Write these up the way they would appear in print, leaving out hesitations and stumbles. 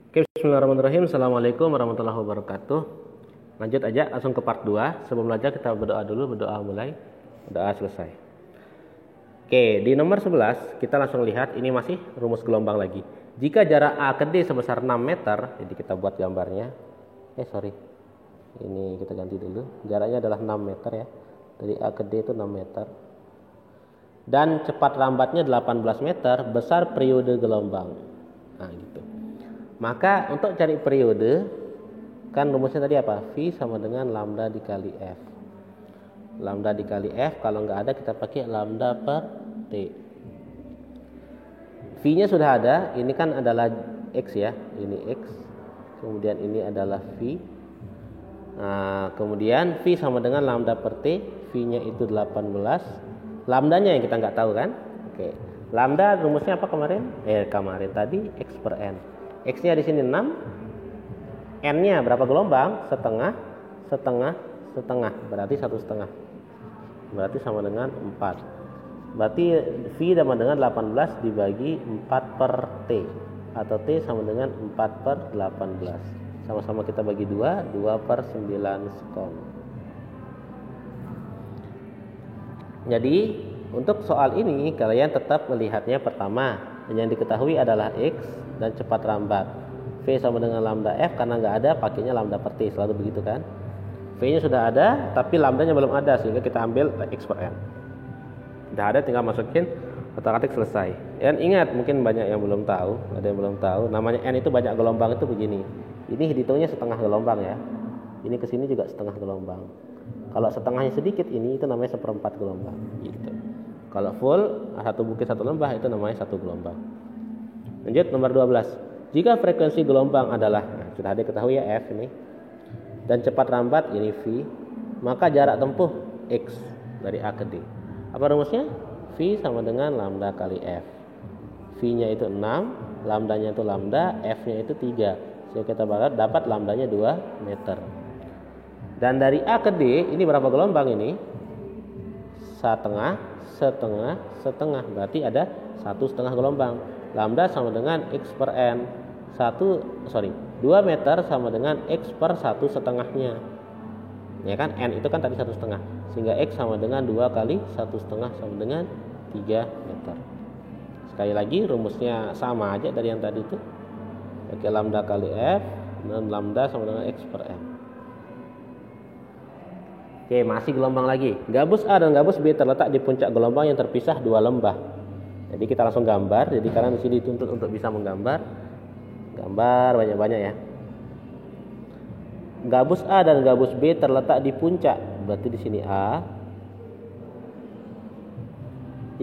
Oke, bismillahirrahmanirrahim. Assalamualaikum warahmatullahi wabarakatuh. Lanjut aja langsung ke part 2. Sebelum belajar kita berdoa dulu, berdoa mulai, berdoa selesai. Oke, di nomor 11 kita langsung lihat ini masih rumus gelombang lagi. Jika jarak A ke D sebesar 6 meter, jadi kita buat gambarnya. Ini kita ganti dulu. Jaraknya adalah 6 meter ya. Dari A ke D itu 6 meter. Dan cepat lambatnya 18 meter, besar periode gelombang. Nah, gitu. Maka untuk cari periode, kan rumusnya tadi apa? V sama dengan lambda dikali F. Lambda dikali F, kalau nggak ada kita pakai lambda per T. V-nya sudah ada, ini kan adalah X ya, ini X. Kemudian ini adalah V. Nah, kemudian V sama dengan lambda per T, V-nya itu 18. Lambdanya yang kita nggak tahu kan? Oke. Lambda rumusnya apa kemarin? Kemarin tadi X per N. X-nya di sini 6. N-nya berapa gelombang? Setengah, setengah, setengah. Berarti 1/2. Berarti sama dengan 4. Berarti V sama dengan 18 dibagi 4 per T. Atau T sama dengan 4 per 18. Sama-sama kita bagi 2. 2 per 9 sekom. Jadi untuk soal ini kalian tetap melihatnya pertama yang diketahui adalah X dan cepat lambat. V sama dengan lambda F, karena nggak ada pakainya lambda per T, selalu begitu kan. V-nya sudah ada tapi lambdanya belum ada, sehingga kita ambil X per N. Sudah ada, tinggal masukin otak-atik, selesai. Dan ingat, mungkin banyak yang belum tahu, ada yang belum tahu, namanya N itu banyak gelombang itu begini. Ini hitungnya setengah gelombang ya. Ini kesini juga setengah gelombang. Kalau setengahnya sedikit ini itu namanya 1/4 gelombang gitu. Kalau full satu bukit satu lembah itu namanya 1 gelombang. Lanjut nomor 12. Jika frekuensi gelombang adalah, sudah ada ketahui ya F ini, dan cepat lambat ini V, maka jarak tempuh X dari A ke D. Apa rumusnya? V sama dengan lambda kali F. V-nya itu 6, lambdanya itu lambda, F-nya itu 3. Sehingga kita dapat lambdanya 2 meter. Dan dari A ke D ini berapa gelombang ini? Setengah, setengah, setengah. Berarti ada 1/2 gelombang. Lambda sama dengan X per N. 2 meter sama dengan X per 1/2-nya. Ya kan? N itu kan tadi 1/2. Sehingga X sama dengan 2 kali 1/2 sama dengan 3 meter. Sekali lagi rumusnya sama aja dari yang tadi itu. Pakai lambda kali F dan lambda sama dengan X per N. Oke, masih gelombang lagi. Gabus A dan gabus B terletak di puncak gelombang yang terpisah 2 lembah. Jadi kita langsung gambar. Jadi kalian di sini dituntut untuk bisa menggambar. Gambar banyak-banyak ya. Gabus A dan gabus B terletak di puncak. Berarti di sini A.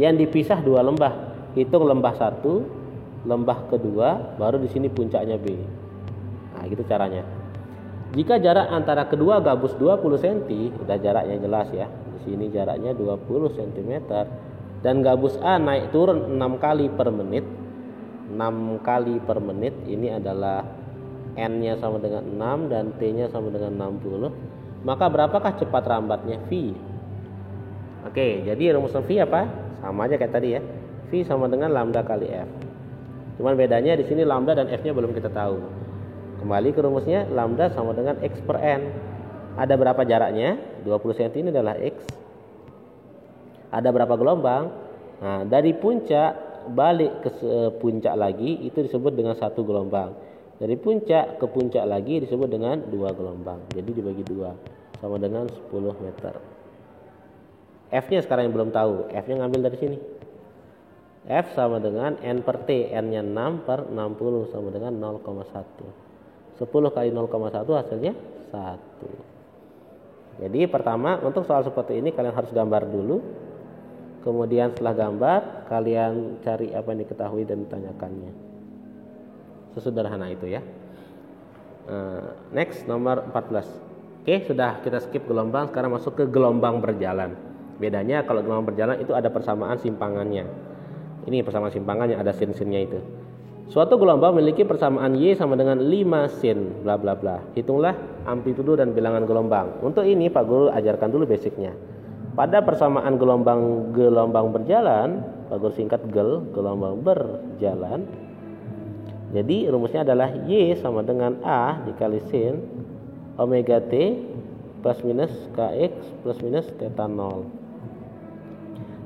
Yang dipisah 2 lembah. Hitung lembah 1, lembah kedua, baru di sini puncaknya B. Nah, gitu caranya. Jika jarak antara kedua gabus 20 cm, udah jaraknya jelas ya. Di sini jaraknya 20 cm dan gabus A naik turun 6 kali per menit. 6 kali per menit ini adalah N-nya sama dengan 6 dan T-nya sama dengan 60. Maka berapakah cepat lambatnya V? Oke, jadi rumus V apa? Sama aja kayak tadi ya. V sama dengan lambda kali F. Cuman bedanya di sini lambda dan F-nya belum kita tahu. Kembali ke rumusnya, lambda sama dengan X per N. Ada berapa jaraknya? 20 cm ini adalah X. Ada berapa gelombang? Nah, dari puncak balik ke puncak lagi itu disebut dengan 1 gelombang. Dari puncak ke puncak lagi disebut dengan 2 gelombang. Jadi dibagi 2 sama dengan 10 meter. F-nya sekarang yang belum tahu. F-nya ngambil dari sini. F sama dengan N per T. N-nya 6 per 60 sama dengan 0,1. 10 kali 0,1 hasilnya 1. Jadi pertama untuk soal seperti ini kalian harus gambar dulu. Kemudian setelah gambar kalian cari apa yang diketahui dan ditanyakannya. Sesederhana itu ya. Next nomor 14. Oke, sudah kita skip gelombang, sekarang masuk ke gelombang berjalan. Bedanya kalau gelombang berjalan itu ada persamaan simpangannya. Ini persamaan simpangannya, ada sin-sinnya itu. Suatu gelombang memiliki persamaan Y sama dengan 5 sin bla bla bla. Hitunglah amplitudo dan bilangan gelombang. Untuk ini Pak Guru ajarkan dulu basicnya. Pada persamaan gelombang berjalan, Pak Guru singkat gelombang berjalan. Jadi rumusnya adalah Y sama dengan A dikali sin omega T plus minus Kx plus minus theta 0.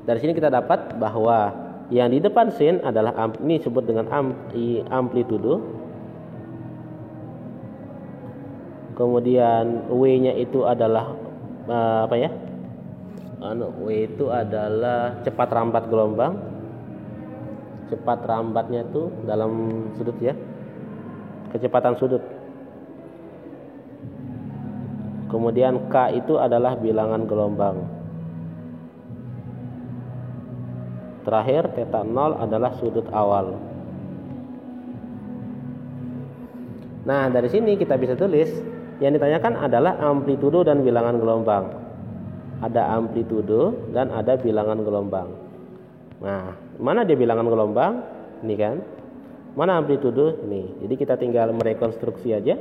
Dari sini kita dapat bahwa yang di depan sin adalah ini disebut dengan amplitudo. Kemudian W-nya itu adalah W itu adalah cepat rambat gelombang. Cepat rambatnya itu dalam sudut ya, kecepatan sudut. Kemudian K itu adalah bilangan gelombang. Terakhir theta 0 adalah sudut awal. Nah, dari sini kita bisa tulis yang ditanyakan adalah amplitudo dan bilangan gelombang. Ada amplitudo dan ada bilangan gelombang. Nah, mana dia bilangan gelombang? Ini kan. Mana amplitudo? Ini. Jadi kita tinggal merekonstruksi aja.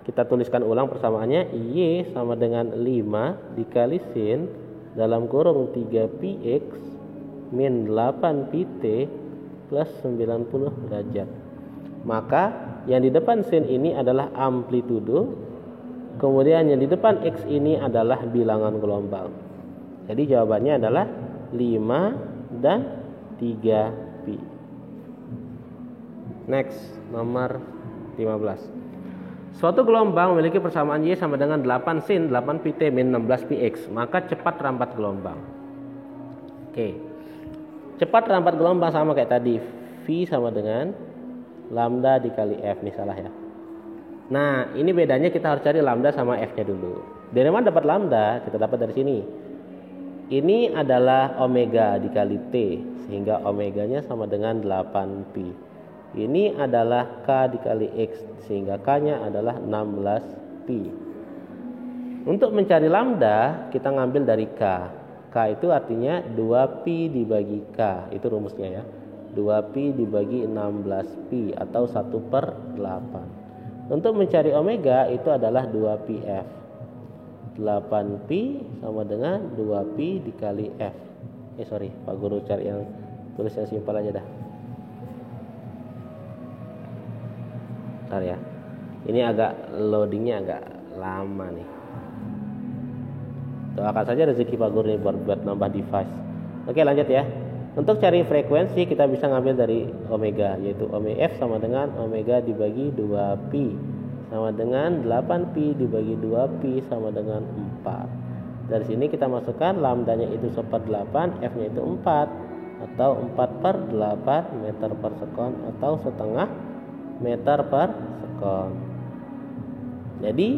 Kita tuliskan ulang persamaannya. Y sama dengan 5 dikali sin dalam kurung 3πx min 8πt plus 90 derajat. Maka yang di depan sin ini adalah amplitudo. Kemudian yang di depan X ini adalah bilangan gelombang. Jadi jawabannya adalah 5 dan 3π. Next, nomor 15. Suatu gelombang memiliki persamaan Y sama dengan 8 sin 8πt min 16πx. Maka cepat rambat gelombang. Oke. Cepat rambat gelombang sama kayak tadi. V sama dengan lambda dikali F. Ini salah ya. Nah, ini bedanya kita harus cari lambda sama F-nya dulu. Dari mana dapat lambda? Kita dapat dari sini. Ini adalah omega dikali T, sehingga omeganya sama dengan 8π. Ini adalah K dikali X, sehingga K-nya adalah 16π. Untuk mencari lambda, kita ngambil dari K. K itu artinya 2π dibagi K. Itu rumusnya ya. 2π dibagi 16π atau 1/8. Untuk mencari omega itu adalah 2πf. 8π sama dengan 2π dikali F. Pak Guru cari yang tulis yang simpel aja dah. Bentar ya. Ini agak loadingnya agak lama nih. Doakan saja rezeki Pak Guru ini buat nambah device. Oke, lanjut ya. Untuk cari frekuensi kita bisa ngambil dari omega, yaitu omega F sama dengan omega dibagi 2π sama dengan 8π dibagi 2π sama dengan 4. Dari sini kita masukkan lambdanya itu 1/8, F-nya itu 4 atau 4/8 meter per sekon atau setengah meter per sekon. Jadi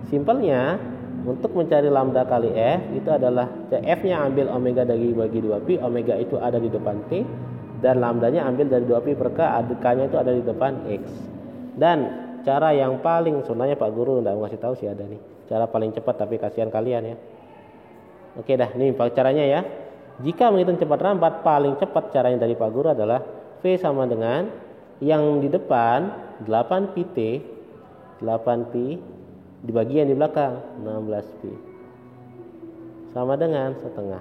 simpelnya untuk mencari lambda kali F itu adalah F-nya ambil omega bagi 2π, omega itu ada di depan T, dan lambdanya ambil dari 2π per K, K-nya itu ada di depan X. Dan cara yang paling, sebenarnya Pak Guru enggak mau kasih tahu sih ada nih. Cara paling cepat tapi kasihan kalian ya. Oke dah, nih caranya ya. Jika menghitung cepat rambat, paling cepat caranya dari Pak Guru adalah V sama dengan yang di depan 8πt, 8π dibagi yang di belakang 16π sama dengan setengah.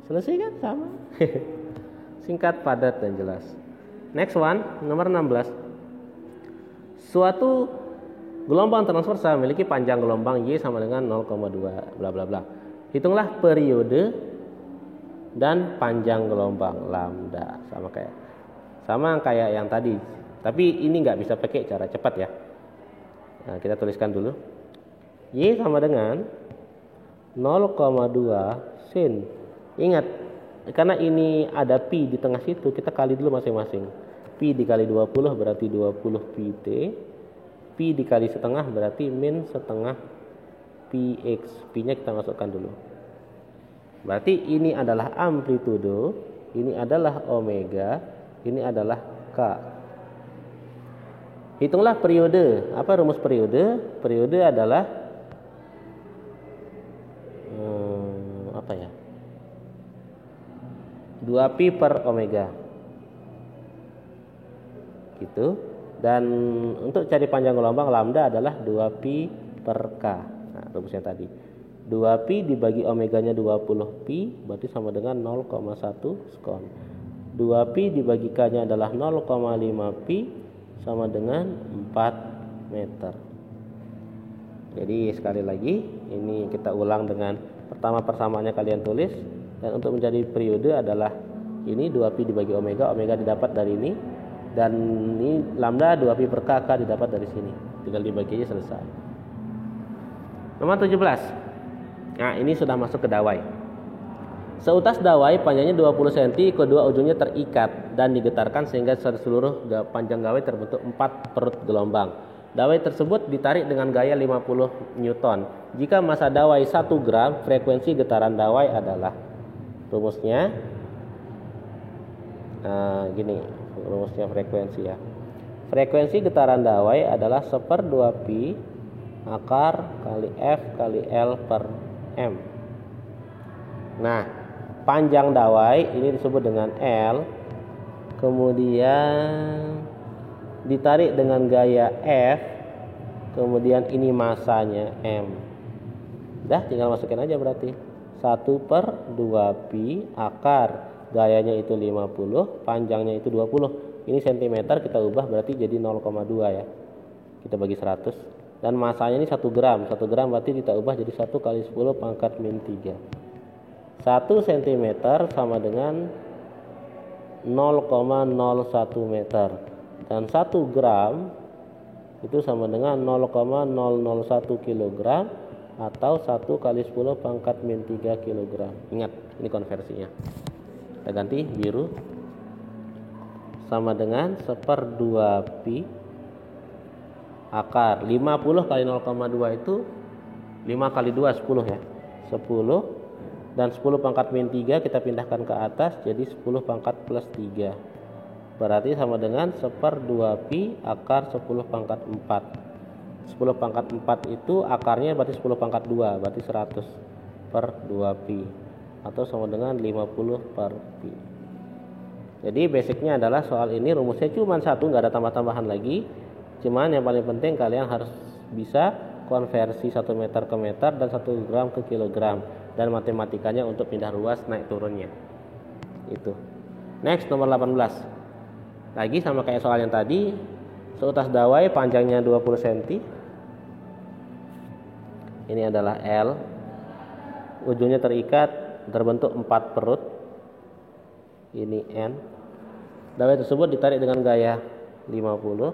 Selesai kan? Sama. Singkat, padat, dan jelas. Next one, nomor 16. Suatu gelombang transversal memiliki panjang gelombang Y sama dengan 0,2 bla bla bla. Hitunglah periode dan panjang gelombang lambda. Sama kayak yang tadi. Tapi ini nggak bisa pakai cara cepat ya. Nah, kita tuliskan dulu. Y sama dengan 0,2 sin. Ingat, karena ini ada pi di tengah situ, kita kali dulu masing-masing. Pi dikali 20 berarti 20 πt. Pi dikali setengah berarti min setengah px. Pi-nya kita masukkan dulu. Berarti ini adalah amplitudo, ini adalah omega, ini adalah K. Hitunglah periode. Apa rumus periode? Periode adalah 2π per omega. Gitu. Dan untuk cari panjang gelombang lambda adalah 2π per K. Nah, rumusnya tadi. 2π dibagi omeganya 20π berarti sama dengan 0,1 sekon. 2π dibagi K-nya adalah 0,5π sama dengan 4 meter. Jadi sekali lagi ini kita ulang dengan pertama persamaannya kalian tulis, dan untuk menjadi periode adalah ini 2pi dibagi omega, omega didapat dari ini, dan ini lambda 2pi per k didapat dari sini. Tinggal dibagi aja, selesai. Nomor 17. Nah, ini sudah masuk ke dawai. Seutas dawai panjangnya 20 cm, kedua ujungnya terikat dan digetarkan sehingga seluruh panjang dawai terbentuk 4 perut gelombang. Dawai tersebut ditarik dengan gaya 50 Newton. Jika massa dawai 1 gram, frekuensi getaran dawai adalah, rumusnya gini, rumusnya frekuensi ya. Frekuensi getaran dawai adalah 1/2pi akar kali F kali L per M. Nah, panjang dawai ini disebut dengan L, kemudian ditarik dengan gaya F, kemudian ini massanya M. Dah, tinggal masukin aja berarti 1/2pi akar, gayanya itu 50, panjangnya itu 20. Ini cm, kita ubah berarti jadi 0,2 ya. Kita bagi 100. Dan masanya ini 1 gram. 1 gram berarti kita ubah jadi 1 kali 10 pangkat min 3. 1 cm sama dengan 0,01 meter. Dan 1 gram itu sama dengan 0,001 kg atau 1 kali 10 pangkat min 3 kg. Ingat, ini konversinya. Kita ganti biru. Sama dengan 1/2pi akar 50 kali 0,2 itu 5 kali 2 10 ya. 10 dan 10 pangkat min 3 kita pindahkan ke atas jadi 10 pangkat plus 3. Berarti sama dengan 1/2pi akar 10 pangkat 4. 10 pangkat 4 itu akarnya berarti 10 pangkat 2, berarti 100/2pi atau sama dengan 50/pi. Jadi basicnya adalah soal ini rumusnya cuma satu, nggak ada tambah-tambahan lagi. Cuman yang paling penting kalian harus bisa konversi 1 meter ke meter dan 1 gram ke kilogram, dan matematikanya untuk pindah ruas naik turunnya. Itu. Next, nomor 18. Lagi sama kayak soal yang tadi, seutas dawai panjangnya 20 cm. Ini adalah L. Ujungnya terikat, terbentuk 4 perut. Ini N. Dawai tersebut ditarik dengan gaya 50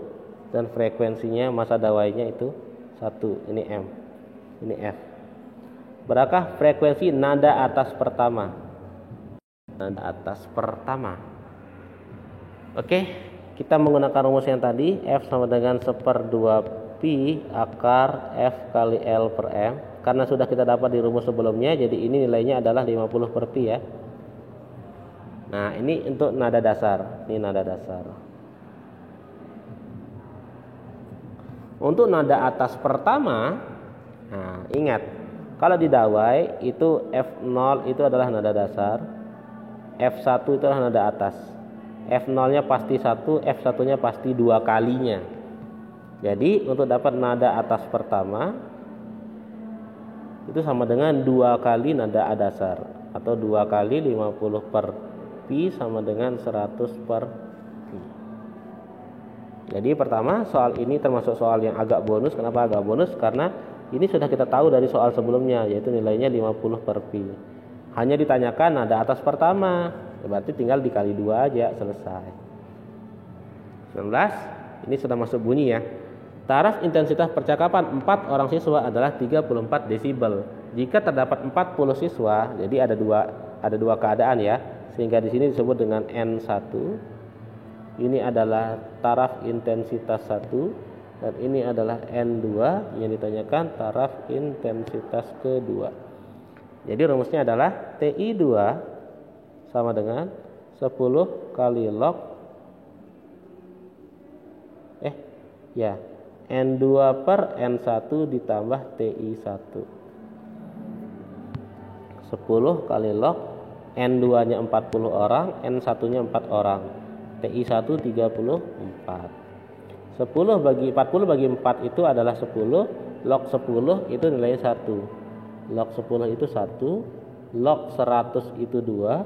dan frekuensinya massa dawainya itu 1. Ini M. Ini F. Berapakah frekuensi nada atas pertama? Nada atas pertama. Oke, kita menggunakan rumus yang tadi, F sama dengan 1/2pi akar F kali L per M. Karena sudah kita dapat di rumus sebelumnya, jadi ini nilainya adalah 50/pi ya. Nah, ini untuk nada dasar. Ini nada dasar. Untuk nada atas pertama, nah ingat, kalau di dawai itu F0 itu adalah nada dasar, F1 itu adalah nada atas. F0-nya pasti 1, F1-nya pasti 2 kalinya. Jadi untuk dapat nada atas pertama itu sama dengan 2 kali nada dasar, atau 2 kali 50/pi sama dengan 100/pi. Jadi pertama, soal ini termasuk soal yang agak bonus. Kenapa agak bonus? Karena ini sudah kita tahu dari soal sebelumnya, yaitu nilainya 50/pi. Hanya ditanyakan nada atas pertama, berarti tinggal dikali 2 aja, selesai. 19, ini sudah masuk bunyi ya. Taraf intensitas percakapan 4 orang siswa adalah 34 desibel. Jika terdapat 40 siswa, jadi ada dua keadaan ya. Sehingga di sini disebut dengan N1. Ini adalah taraf intensitas 1, dan ini adalah N2 yang ditanyakan taraf intensitas kedua. Jadi rumusnya adalah TI2 sama dengan 10 kali log N2 per N1 ditambah TI1. 10 kali log N2 nya 40 orang, N1 nya 4 orang, TI1 34. 40 bagi 4 itu adalah 10, log 10 itu nilainya 1, log 10 itu 1, log 100 itu 2,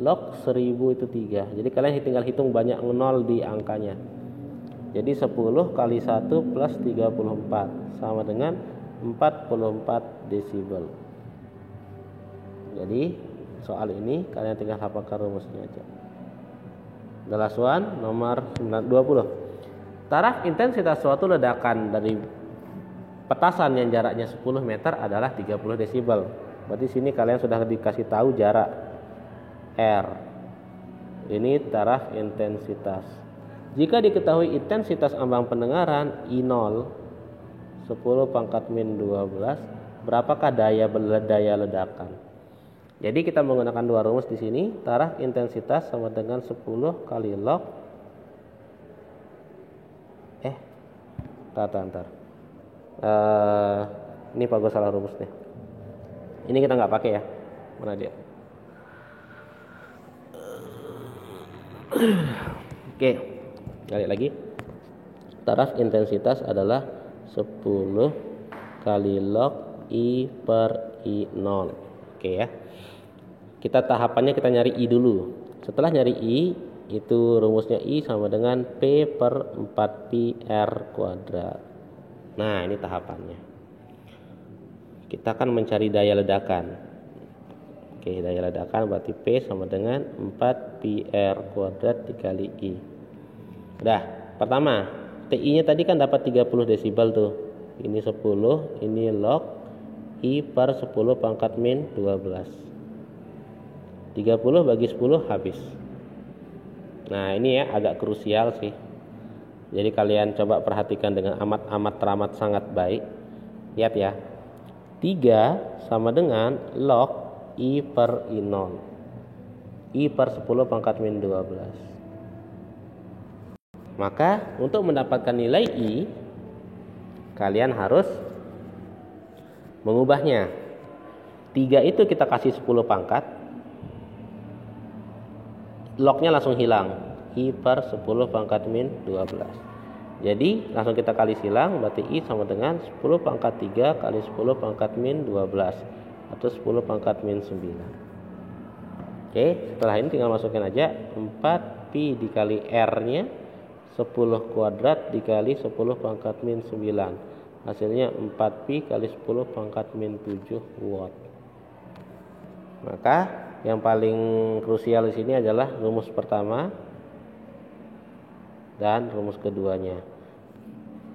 log 1000 itu 3. Jadi kalian tinggal hitung banyak nol di angkanya. Jadi 10 kali 1 plus 34 sama dengan 44 desibel. Jadi soal ini kalian tinggal hafalkan rumusnya aja. The last one, nomor 20. Taraf intensitas suatu ledakan dari petasan yang jaraknya 10 meter adalah 30 desibel. Berarti sini kalian sudah dikasih tahu jarak R. Ini taraf intensitas. Jika diketahui intensitas ambang pendengaran I0 10 pangkat min 12, berapakah daya ledakan? Jadi kita menggunakan dua rumus di sini. Taraf intensitas sama dengan 10 kali log Ntar. Ini Pak, gue salah rumus nih. Ini kita nggak pakai ya. Mana dia? Oke, balik lagi. Taraf intensitas adalah 10 kali log I per I0. Oke ya. Kita tahapannya kita nyari I dulu. Setelah nyari I, itu rumusnya I sama dengan P per 4pi R kuadrat. Nah, ini tahapannya. Kita akan mencari daya ledakan. Oke, daya ledakan berarti P sama dengan 4pi R kuadrat dikali I. Udah, pertama, TI-nya tadi kan dapat 30 desibel tuh. Ini 10, ini log I per 10 pangkat min 12. 30 bagi 10 habis. Nah, ini ya agak krusial sih. Jadi kalian coba perhatikan dengan amat teramat sangat baik. Lihat ya. 3 sama dengan log I per I0. I per 10 pangkat min 12. Maka untuk mendapatkan nilai I, kalian harus mengubahnya. 3 itu kita kasih 10 pangkat, lognya langsung hilang. I per 10 pangkat min 12. Jadi langsung kita kali silang, berarti I sama dengan 10 pangkat 3 kali 10 pangkat min 12 atau 10 pangkat min 9. Oke, setelah ini tinggal masukin aja 4pi dikali R-nya 10 kuadrat dikali 10 pangkat min 9. Hasilnya 4pi kali 10 pangkat min 7 watt. Maka yang paling krusial di sini adalah rumus pertama dan rumus keduanya.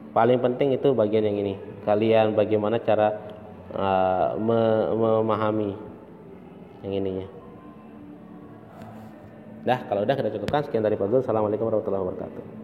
Paling penting itu bagian yang ini. Kalian bagaimana cara memahami yang ininya. Dah, kalau udah kita cukupkan. Sekian dari Pak Gul. Assalamualaikum warahmatullahi wabarakatuh.